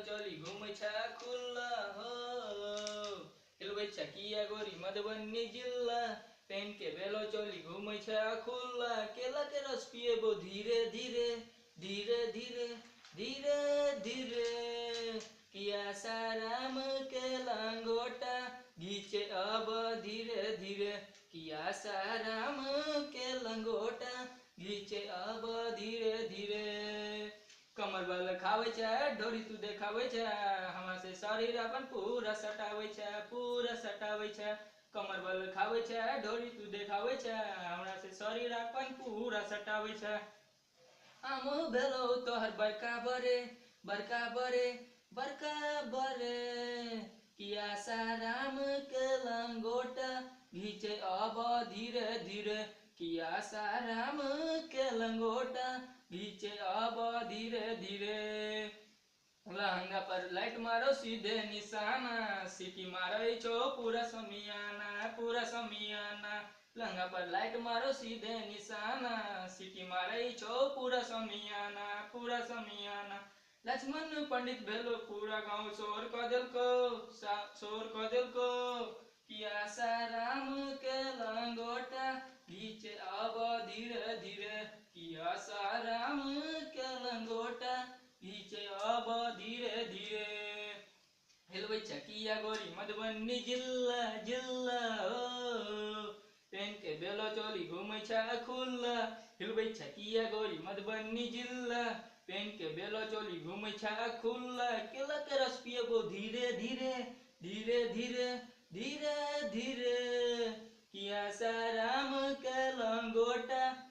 चली घूमे छा खुला हो। हिलवे छा किया गोरी मधुबनी जिला, पेन के बेलो चली घूमे छा खुला। केला के रस पिए बो धीरे धीरे धीरे धीरे धीरे धीरे। किया साराम के लंगोटा घीचे अब धीरे धीरे। किया साराम के लंगोटा घीचे अब धीरे धीरे। कमर बल खावे छे ढोरी तू देखावे छे, हमा से शरीर अपन पूरा सटावे छे पूरा सटावे छे। कमर बल खावे छे ढोरी तू देखावे छे, हमरा से शरीर अपन पूरा सटावे छे। आम भेलो तोहर बड़का बरे बड़का बरे बड़का बरे। किया साराम के लंगोटा घीचे अब धीरे धीरे। किया साराम के लंगोटा घीचे अब धीरे धीरे। लहंगा पर लाइट मारो सीधे निशाना, सीटी मारो छो पूरा समियाना पूरा समियाना। लहंगा पर लाइट मारो सीधे निशाना, सीटी मारो छो पूरा समियाना पूरा समियाना। लक्ष्मण पंडित भेलो पूरा गांव शोर कदल को शोर कदल को। किया साराम के लंगोटा घीचे अब धीरे धीरे। किया साराम के लंगोटा घीचे अब धीरे धीरे। हिलवे छा किया गोरी मधुबनी जिला जिला हो। पेन के बेलो चोली घूमे छा खुला। हिलवे छा किया गोरी मधुबनी जिला, पेन के बेलो चोली घूमे छा खुला। केला के रस पिए बो धीरे धीरे धीरे धीरे धीरे धीरे। किया साराम के लंगोटा